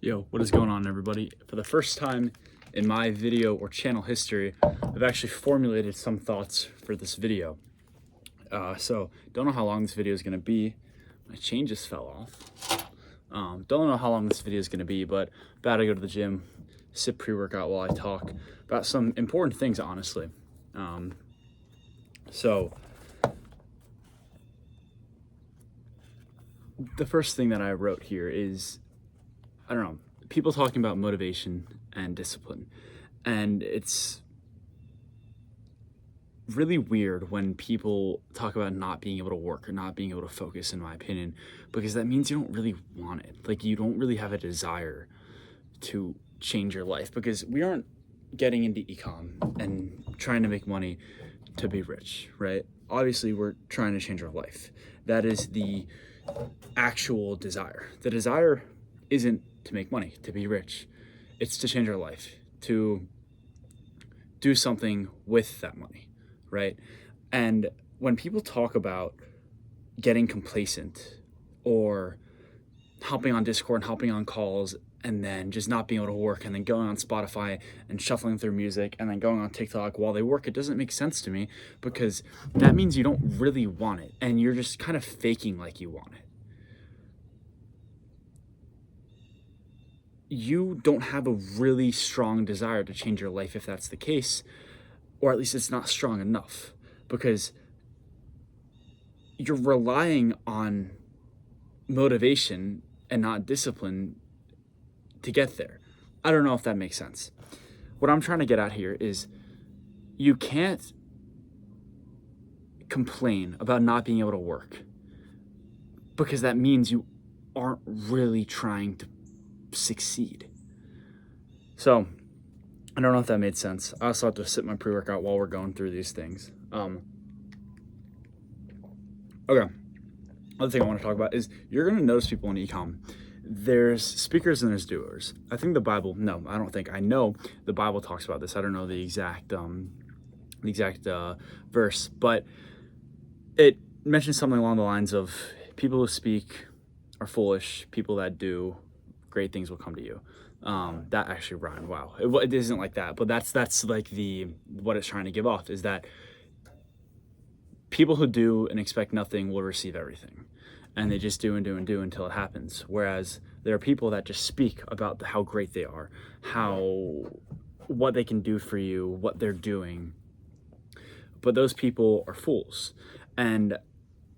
Yo, what is going on, everybody? For the first time in my video or channel history, I've actually formulated some thoughts for this video. So don't know how long this video is going to be. My chain just fell off. Don't know how long this video is going to be, but about to go to the gym, sip pre-workout while I talk about some important things, honestly. So the first thing that I wrote here is, I don't know, people talking about motivation and discipline. And it's really weird when people talk about not being able to work or not being able to focus, in my opinion, because that means you don't really want it. Like, you don't really have a desire to change your life, because we aren't getting into econ and trying to make money to be rich, right? Obviously, we're trying to change our life. That is the actual desire. The desire isn't to make money, to be rich. It's to change our life, to do something with that money, right? And when people talk about getting complacent or hopping on Discord and hopping on calls and then just not being able to work and then going on Spotify and shuffling through music and then going on TikTok while they work, it doesn't make sense to me, because that means you don't really want it and you're just kind of faking like you want it. You don't have a really strong desire to change your life if that's the case, or at least it's not strong enough, because you're relying on motivation and not discipline to get there. I don't know if that makes sense. What I'm trying to get at here is you can't complain about not being able to work, because that means you aren't really trying to succeed. So I don't know if that made sense. I also have to sip my pre-workout while we're going through these things. Okay. Other thing I want to talk about is you're going to notice people in ecom. There's speakers and there's doers. I think the Bible, no, I don't think, I know the Bible talks about this. I don't know the exact verse, but it mentions something along the lines of people who speak are foolish, people that do great things will come to you. That actually rhymed. Wow. It isn't like that, but that's like what it's trying to give off, is that people who do and expect nothing will receive everything, and they just do and do and do until it happens. Whereas there are people that just speak about how great they are, what they can do for you, what they're doing. But those people are fools. And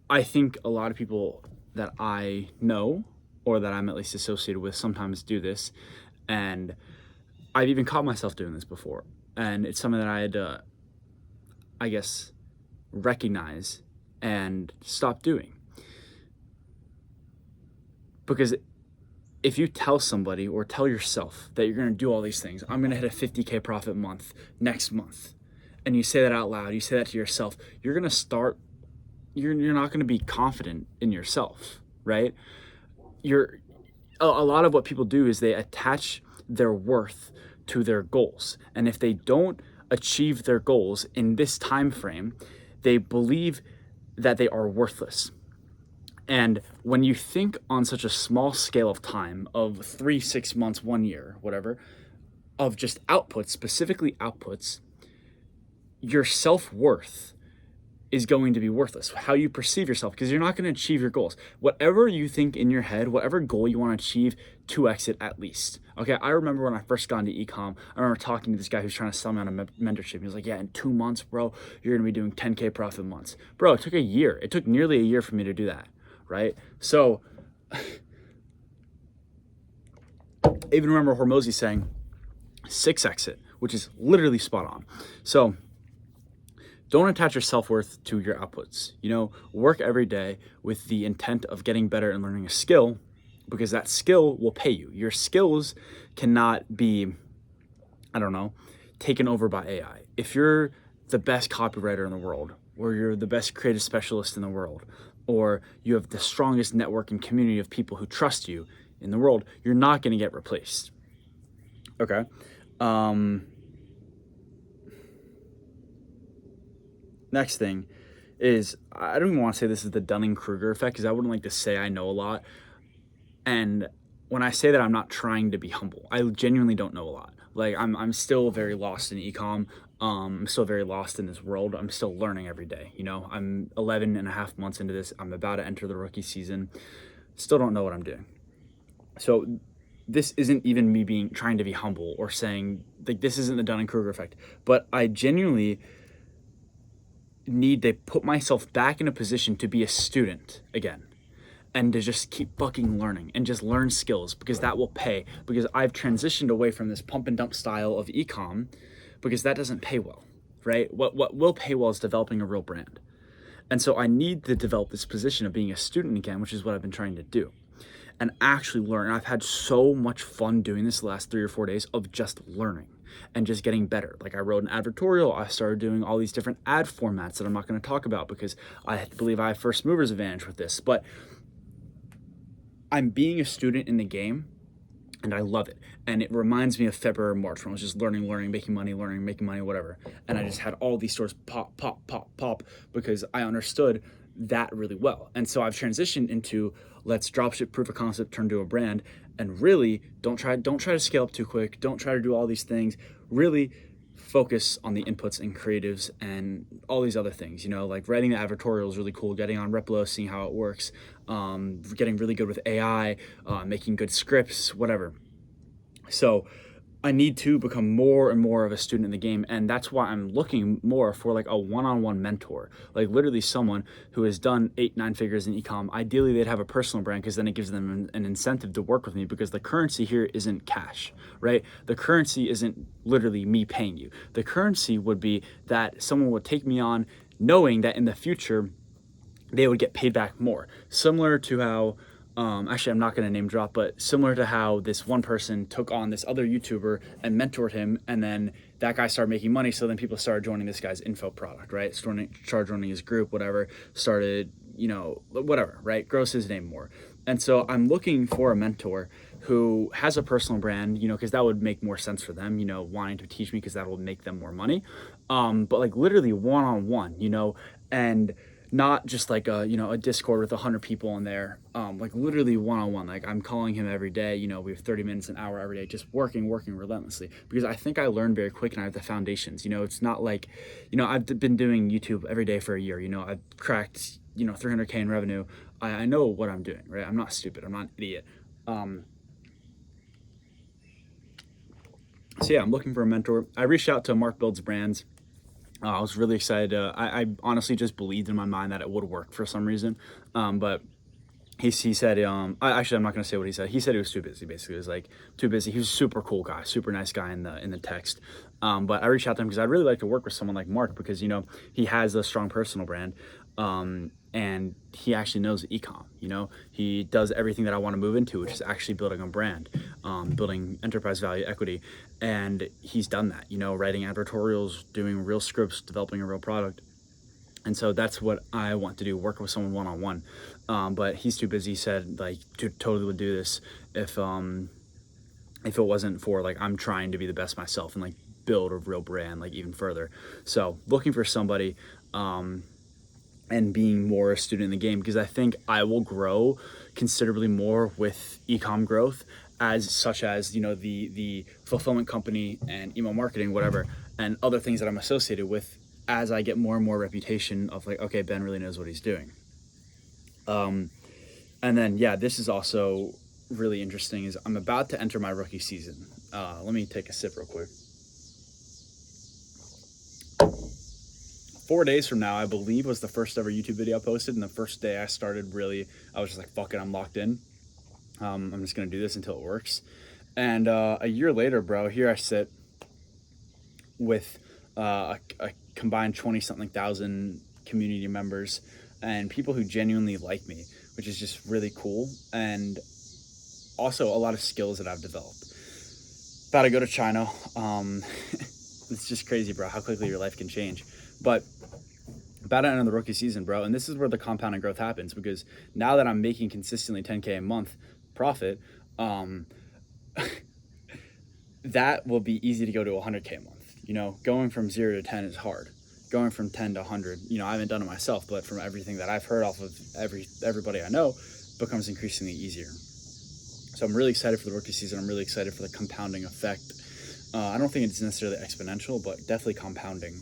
I think a lot of people that I know, or that I'm at least associated with, sometimes do this. And I've even caught myself doing this before. And it's something that I had to, I guess, recognize and stop doing. Because if you tell somebody or tell yourself that you're going to do all these things, I'm going to hit a 50K profit month next month, and you say that out loud, you say that to yourself, you're going to start, you're not going to be confident in yourself, right? A lot of what people do is they attach their worth to their goals. And if they don't achieve their goals in this time frame, they believe that they are worthless. And when you think on such a small scale of time, of 3, 6 months, 1 year, whatever, of just outputs, specifically outputs, your self-worth is going to be worthless. How you perceive yourself, because you're not going to achieve your goals. Whatever you think in your head, whatever goal you want to achieve, 2x it at least. Okay, I remember when I first got into ecom, I remember talking to this guy who's trying to sell me on a mentorship. He was like, yeah, in 2 months, bro, you're going to be doing 10K profit months. Bro, it took a year. It took nearly a year for me to do that, right? So I even remember Hormozy saying 6x it, which is literally spot on. So don't attach your self-worth to your outputs. Work every day with the intent of getting better and learning a skill, because that skill will pay you. Your skills cannot be, taken over by AI. If you're the best copywriter in the world, or you're the best creative specialist in the world, or you have the strongest network and community of people who trust you in the world, you're not going to get replaced. Okay. Next thing is, I don't even want to say this is the Dunning-Kruger effect, because I wouldn't like to say I know a lot. And when I say that I'm not trying to be humble, I genuinely don't know a lot. Like I'm still very lost in ecom. I'm still very lost in this world. I'm still learning every day. You know, I'm 11 and a half months into this. I'm about to enter the rookie season. Still don't know what I'm doing. So this isn't even me being trying to be humble or saying like this isn't the Dunning-Kruger effect, but I genuinely need to put myself back in a position to be a student again and to just keep fucking learning and just learn skills because that will pay. Because I've transitioned away from this pump and dump style of ecom because that doesn't pay well, right? What will pay well is developing a real brand. And so I need to develop this position of being a student again, which is what I've been trying to do and actually learn. And I've had so much fun doing this the last 3 or 4 days of just learning and just getting better. Like I wrote an advertorial. I started doing all these different ad formats that I'm not going to talk about because I believe I have first mover's advantage with this. But I'm being a student in the game and I love it. And it reminds me of February, March when I was just learning, making money, whatever. And I just had all these stores pop because I understood that really well. And so I've transitioned into let's dropship proof of concept, turn to a brand, and really don't try to scale up too quick. Don't try to do all these things. Really focus on the inputs and creatives and all these other things, you know, like writing the advertorial is really cool, getting on Replo, seeing how it works, getting really good with AI, making good scripts, whatever. So I need to become more and more of a student in the game, and that's why I'm looking more for like a one-on-one mentor, like literally someone who has done 8-9 figures in ecom. Ideally they'd have a personal brand because then it gives them an incentive to work with me, because the currency here isn't cash, right? The currency isn't literally me paying you. The currency would be that someone would take me on knowing that in the future they would get paid back more, similar to how actually I'm not going to name drop, but similar to how this one person took on this other YouTuber and mentored him, and then that guy started making money, so then people started joining this guy's info product, right? Started joining his group, whatever, started, you know, whatever, right? Grows his name more. And so I'm looking for a mentor who has a personal brand, you know, because that would make more sense for them, you know, wanting to teach me because that will make them more money. But like literally one-on-one, you know, and not just like a, you know, a Discord with 100 people in there, like literally one-on-one. Like I'm calling him every day, you know, we have 30 minutes, an hour every day, just working relentlessly, because I think I learn very quick and I have the foundations. You know, it's not like, you know, I've been doing YouTube every day for a year, you know, I've cracked, you know, 300K in revenue. I know what I'm doing, right? I'm not stupid, I'm not an idiot. So yeah, I'm looking for a mentor. I reached out to Mark Builds Brands. I was really excited. I honestly just believed in my mind that it would work for some reason. But he said, actually, I'm not going to say what he said. He said he was too busy, basically. It was like, too busy. He was a super cool guy, super nice guy in the text. But I reached out to him because I'd really like to work with someone like Mark, because, you know, he has a strong personal brand. And he actually knows ecom, you know, he does everything that I want to move into, which is actually building a brand, building enterprise value equity. And he's done that, you know, writing advertorials, doing real scripts, developing a real product. And so that's what I want to do, work with someone one-on-one. But he's too busy. He said, like, totally would do this if it wasn't for, like, I'm trying to be the best myself and, like, build a real brand, like, even further. So looking for somebody, and being more a student in the game, because I think I will grow considerably more with ecom growth, as such as, you know, the fulfillment company and email marketing, whatever, and other things that I'm associated with, as I get more and more reputation of like, okay, Ben really knows what he's doing. And then, yeah, this is also really interesting, is I'm about to enter my rookie season. Let me take a sip real quick. 4 days from now, I believe, was the first ever YouTube video I posted. And the first day I started, really, I was just like, fuck it, I'm locked in. I'm just going to do this until it works. And a year later, bro, here I sit with a combined 20-something thousand community members and people who genuinely like me, which is just really cool. And also a lot of skills that I've developed. About to go to China. It's just crazy, bro, how quickly your life can change. But about to enter the rookie season, bro, and this is where the compounding growth happens, because now that I'm making consistently 10K a month profit, that will be easy to go to 100K a month. You know, going from 0 to 10 is hard. Going from 10 to 100, you know, I haven't done it myself, but from everything that I've heard off of everybody I know, becomes increasingly easier. So I'm really excited for the rookie season. I'm really excited for the compounding effect. I don't think it's necessarily exponential, but definitely compounding.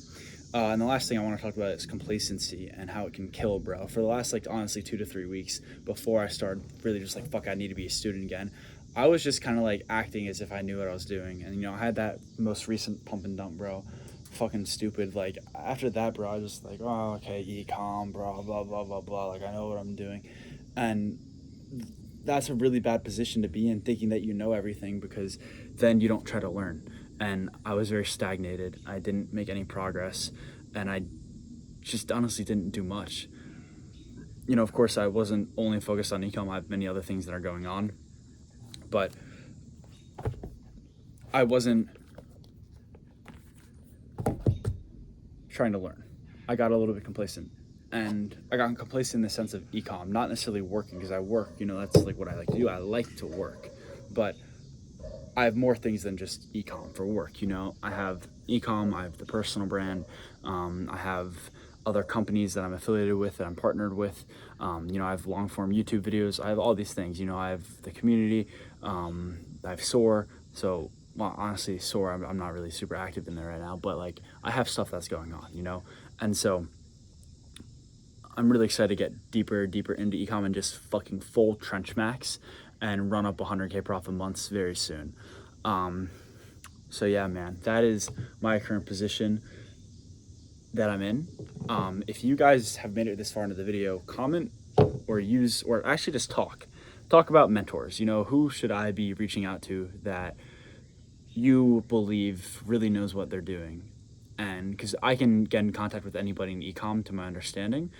And the last thing I want to talk about is complacency and how it can kill, bro. For the last, like, honestly, 2 to 3 weeks before I started really just like, fuck, I need to be a student again, I was just kind of like acting as if I knew what I was doing. And, you know, I had that most recent pump and dump, bro. Fucking stupid. Like, after that, bro, I was just like, oh, okay, e-com, bro, blah, blah, blah, blah. Like, I know what I'm doing. And that's a really bad position to be in, thinking that you know everything, because then you don't try to learn. And I was very stagnated. I didn't make any progress, and I just honestly didn't do much. You know, of course, I wasn't only focused on ecom. I have many other things that are going on, but I wasn't trying to learn. I got a little bit complacent. And I got complacent in the sense of ecom, not necessarily working, because I work, you know, that's like what I like to do. I like to work, but I have more things than just ecom for work. You know, I have ecom, I have the personal brand, I have other companies that I'm affiliated with, that I'm partnered with. You know, I have long form YouTube videos. I have all these things. You know, I have the community. I have SOAR. So, well, honestly, SOAR, I'm not really super active in there right now, but like, I have stuff that's going on, you know, and so I'm really excited to get deeper into ecom and just fucking full trench max and run up 100K profit months very soon. So yeah, man, that is my current position that I'm in. If you guys have made it this far into the video, comment or actually just talk about mentors. You know, who should I be reaching out to that you believe really knows what they're doing? And because I can get in contact with anybody in ecom, to my understanding.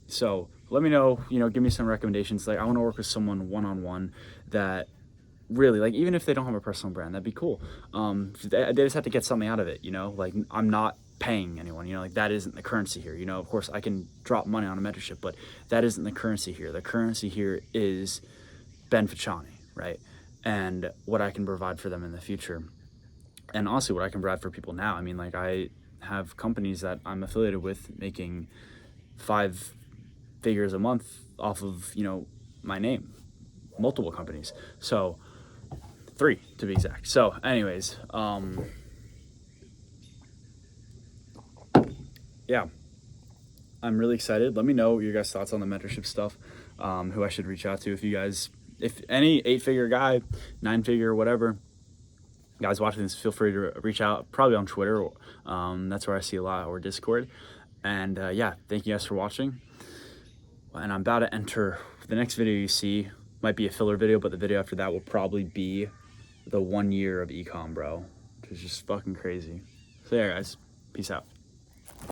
So let me know, you know, give me some recommendations. Like, I want to work with someone one-on-one that really, like, even if they don't have a personal brand, that'd be cool. They just have to get something out of it, you know, like, I'm not paying anyone, you know, like, that isn't the currency here. You know, of course I can drop money on a mentorship, but that isn't the currency here. The currency here is Ben Ficciani, right? And what I can provide for them in the future. And also what I can provide for people now. I mean, like, I have companies that I'm affiliated with making 5 figures a month off of, you know, my name, multiple companies. So 3 to be exact. So anyways, yeah, I'm really excited. Let me know your guys' thoughts on the mentorship stuff, who I should reach out to. If any 8-figure guy, 9-figure, whatever, guys watching this, feel free to reach out, probably on Twitter. That's where I see a lot, or Discord. And yeah, thank you guys for watching. And I'm about to enter the next video you see. Might be a filler video, but the video after that will probably be the 1 year of ecom, bro, which is just fucking crazy. So yeah, guys, peace out.